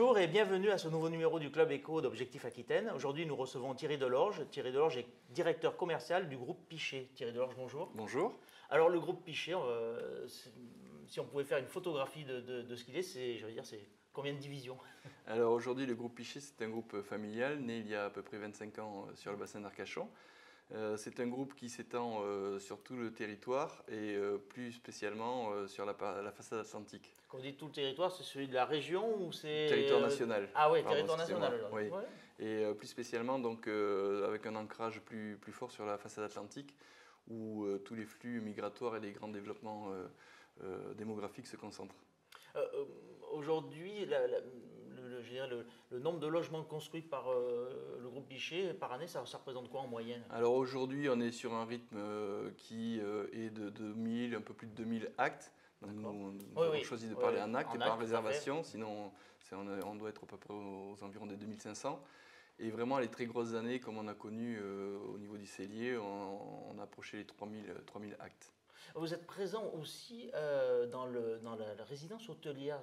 Bonjour et bienvenue à ce nouveau numéro du Club Éco d'Objectif Aquitaine. Aujourd'hui, nous recevons Thierry Delorge. Thierry Delorge est directeur commercial du groupe Pichet. Thierry Delorge, bonjour. Bonjour. Alors, le groupe Pichet, si on pouvait faire une photographie de ce qu'il est, c'est combien de divisions? Alors aujourd'hui, le groupe Pichet, c'est un groupe familial né il y a à peu près 25 ans sur le bassin d'Arcachon. C'est un groupe qui s'étend sur tout le territoire et plus spécialement sur la façade atlantique. Quand vous dites tout le territoire, c'est celui de la région ou c'est… Territoire national. Ah oui, Pardon, territoire national alors. oui. Ouais. Et plus spécialement donc, avec un ancrage plus fort sur la façade atlantique où tous les flux migratoires et les grands développements démographiques se concentrent. Aujourd'hui, le nombre de logements construits par le groupe Pichet par année, ça représente quoi en moyenne? Alors aujourd'hui, on est sur un rythme qui est de 2000, un peu plus de 2000 actes. Donc nous avons choisi de parler en actes et pas en réservation, sinon on doit être à peu près aux environs des 2500. Et vraiment les très grosses années, comme on a connu au niveau du cellier, on a approché les 3000 actes. Vous êtes présent aussi dans la résidence hôtelière.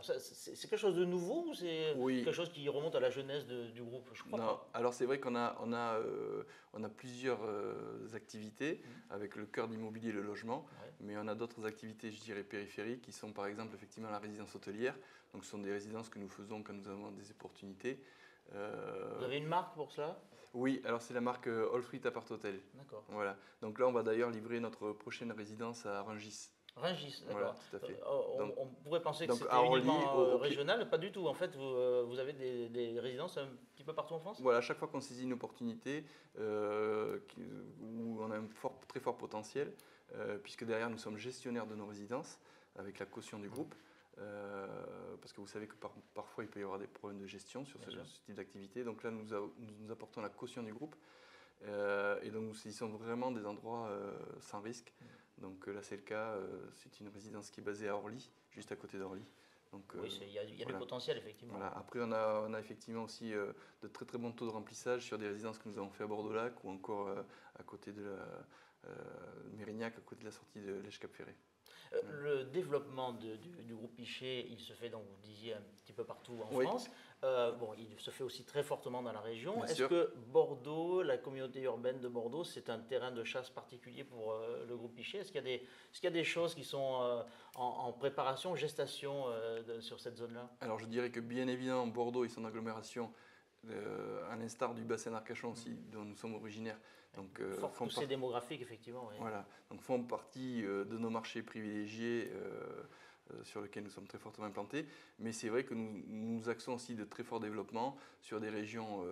C'est quelque chose de nouveau ou c'est quelque chose qui remonte à la jeunesse du groupe? Je crois pas. Alors c'est vrai qu'on a plusieurs activités avec le cœur d'immobilier et le logement, mais on a d'autres activités, je dirais, périphériques qui sont par exemple effectivement la résidence hôtelière. Donc ce sont des résidences que nous faisons quand nous avons des opportunités. Vous avez une marque pour cela? Oui, alors c'est la marque All Fruit Apart Hotel. D'accord. Voilà. Donc là, on va d'ailleurs livrer notre prochaine résidence à Rungis. Rungis, d'accord. Voilà, tout à fait. On pourrait penser que c'était uniquement régional, pas du tout. En fait, vous avez des résidences un petit peu partout en France? Voilà, à chaque fois qu'on saisit une opportunité où on a un très fort potentiel, puisque derrière nous sommes gestionnaires de nos résidences avec la caution du groupe. Parce que vous savez que parfois il peut y avoir des problèmes de gestion sur ce type d'activité. Donc là, nous apportons la caution du groupe et donc nous saisissons vraiment des endroits sans risque. Donc là, c'est le cas. C'est une résidence qui est basée à Orly, juste à côté d'Orly. Oui, il y a du potentiel, effectivement. Voilà. Après, on a effectivement aussi de très très bons taux de remplissage sur des résidences que nous avons fait à Bordeaux-Lac ou encore à côté de Mérignac, à côté de la sortie de l'Èche-Cap-Ferré. Le développement du groupe Pichet, il se fait, donc vous disiez, un petit peu partout en France. Il se fait aussi très fortement dans la région. Est-ce que Bordeaux, la communauté urbaine de Bordeaux, c'est un terrain de chasse particulier pour le groupe Pichet? Est-ce qu'il y a des choses qui sont en préparation, gestation sur cette zone-là? Alors je dirais que bien évidemment, Bordeaux et son agglomération, à l'instar du bassin d'Arcachon aussi, dont nous sommes originaires. Donc, Fort poussée démographique, effectivement. Oui. Voilà, donc font partie de nos marchés privilégiés sur lesquels nous sommes très fortement implantés. Mais c'est vrai que nous axons aussi de très forts développements sur des régions,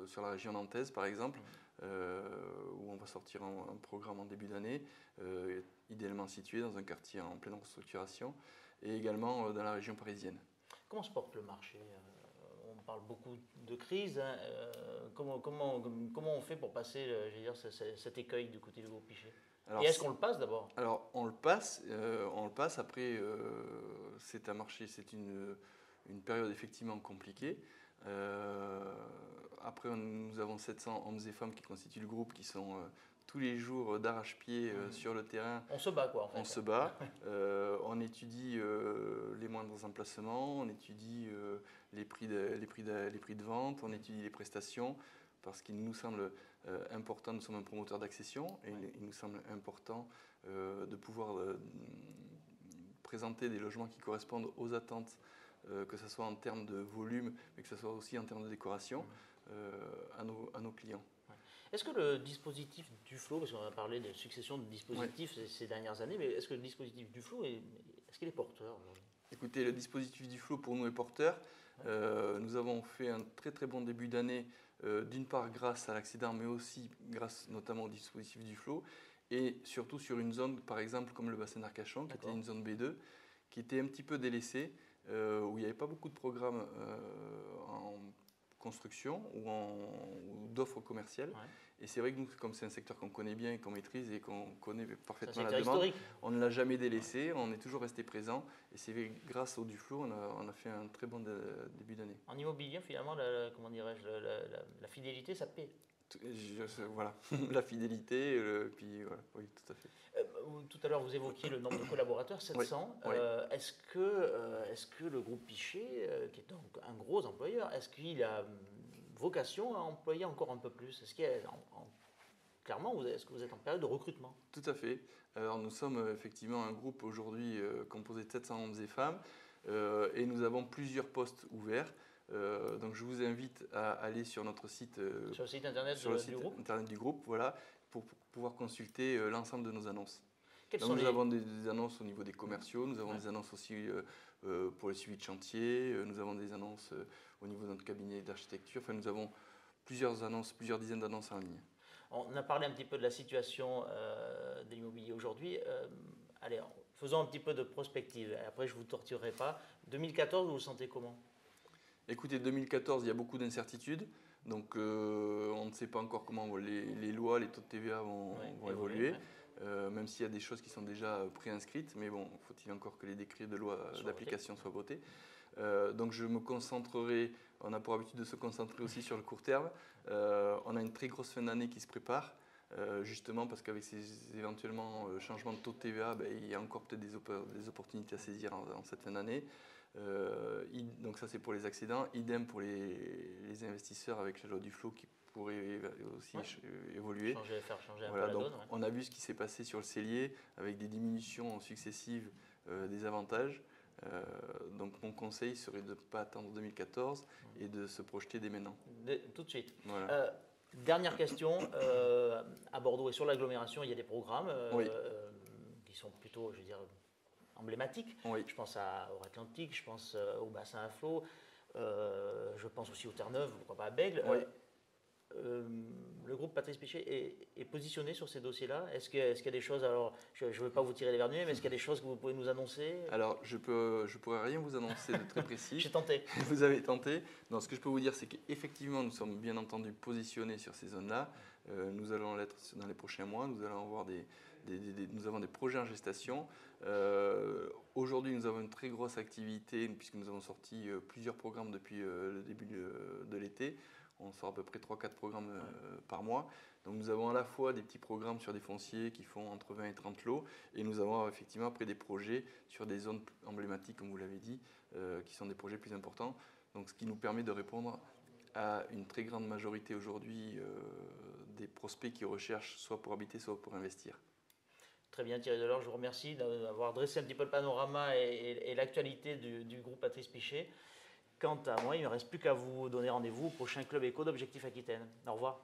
sur la région nantaise par exemple, où on va sortir un programme en début d'année, idéalement situé dans un quartier en pleine restructuration, et également dans la région parisienne. Comment se porte le marché? On parle beaucoup de crise. Comment on fait pour passer cet écueil du côté du groupe Pichet? Et est-ce qu'on le passe d'abord? Alors on le passe. Après, c'est un marché, c'est une période effectivement compliquée. Après, nous avons 700 hommes et femmes qui constituent le groupe, qui sont tous les jours d'arrache-pied sur le terrain. On se bat quoi en fait. On se bat, on étudie les moindres emplacements, on étudie les prix de vente, on étudie les prestations, parce qu'il nous semble important, nous sommes un promoteur d'accession, et il nous semble important de pouvoir présenter des logements qui correspondent aux attentes, que ce soit en termes de volume, mais que ce soit aussi en termes de décoration, à nos clients. Est-ce que le dispositif Duflo, parce qu'on a parlé de succession de dispositifs ces dernières années, mais est-ce que le dispositif Duflo, est-ce qu'il est porteur aujourd'hui? Écoutez, le dispositif Duflo pour nous est porteur. Nous avons fait un très très bon début d'année, d'une part grâce à l'accident, mais aussi grâce notamment au dispositif Duflo, et surtout sur une zone, par exemple comme le bassin d'Arcachon, qui était une zone B2, qui était un petit peu délaissée, où il n'y avait pas beaucoup de programmes en construction ou d'offres commerciales. Et c'est vrai que nous, comme c'est un secteur qu'on connaît bien, qu'on maîtrise et qu'on connaît parfaitement la demande, on ne l'a jamais délaissé, on est toujours resté présent. Et c'est grâce au Duflo, on a fait un très bon début d'année. En immobilier, finalement, comment dirais-je, la fidélité, ça paie. Voilà, la fidélité, puis voilà, oui, tout à fait. Tout à l'heure, vous évoquiez le nombre de collaborateurs, 700. Oui. Est-ce que le groupe Pichet, qui est un gros employeur, est-ce qu'il a vocation à employer encore un peu plus? Clairement, est-ce que vous êtes en période de recrutement? Tout à fait. Alors nous sommes effectivement un groupe aujourd'hui composé de 700 hommes et femmes et nous avons plusieurs postes ouverts. Donc je vous invite à aller sur notre site, sur le site internet du groupe, voilà, pour pouvoir consulter l'ensemble de nos annonces. Donc nous avons des annonces au niveau des commerciaux, nous avons des annonces aussi pour le suivi de chantier, nous avons des annonces au niveau de notre cabinet d'architecture. Enfin, nous avons plusieurs annonces, plusieurs dizaines d'annonces en ligne. On a parlé un petit peu de la situation de l'immobilier aujourd'hui. Allez, faisons un petit peu de prospective. Après, je ne vous torturerai pas. 2014, vous vous sentez comment? Écoutez, 2014, il y a beaucoup d'incertitudes. Donc, on ne sait pas encore comment les lois, les taux de TVA vont évoluer. Même s'il y a des choses qui sont déjà préinscrites. Mais bon, faut-il encore que les décrets de loi d'application soient votés. Donc, je me concentrerai, on a pour habitude de se concentrer aussi sur le court terme. On a une très grosse fin d'année qui se prépare. Justement parce qu'avec ces éventuellement changements de taux de TVA, il y a encore peut-être des opportunités à saisir en cette fin d'année. Donc ça c'est pour les accidents, idem pour les investisseurs avec la loi du flot qui pourrait aussi évoluer. Faire changer un peu la donne. On a vu ce qui s'est passé sur le cellier avec des diminutions successives des avantages. Donc mon conseil serait de ne pas attendre 2014 et de se projeter dès maintenant. Tout de suite. Voilà. Dernière question, à Bordeaux et sur l'agglomération, il y a des programmes qui sont plutôt, je veux dire, emblématiques. Oui. Je pense au Atlantique, je pense au bassin à flot, je pense aussi aux Terre-Neuve, pourquoi pas à Bègle. Oui. Le groupe Patrice Pichet est positionné sur ces dossiers-là. Est-ce qu'il y a des choses, alors je ne veux pas vous tirer les verres du nez, mais est-ce qu'il y a des choses que vous pouvez nous annoncer? Alors je pourrais rien vous annoncer de très précis. J'ai tenté. Vous avez tenté. Non, ce que je peux vous dire, c'est qu'effectivement nous sommes bien entendu positionnés sur ces zones-là. Nous allons l'être dans les prochains mois. Nous allons avoir nous avons des projets en gestation. Aujourd'hui, nous avons une très grosse activité puisque nous avons sorti plusieurs programmes depuis le début de l'été. On sort à peu près 3-4 programmes par mois. Donc nous avons à la fois des petits programmes sur des fonciers qui font entre 20 et 30 lots. Et nous avons effectivement après des projets sur des zones emblématiques, comme vous l'avez dit, qui sont des projets plus importants. Donc ce qui nous permet de répondre à une très grande majorité aujourd'hui des prospects qui recherchent soit pour habiter, soit pour investir. Très bien Thierry Delors, je vous remercie d'avoir dressé un petit peu le panorama et l'actualité du groupe Patrice Pichet. Quant à moi, il ne me reste plus qu'à vous donner rendez-vous au prochain Club Éco d'Objectif Aquitaine. Au revoir.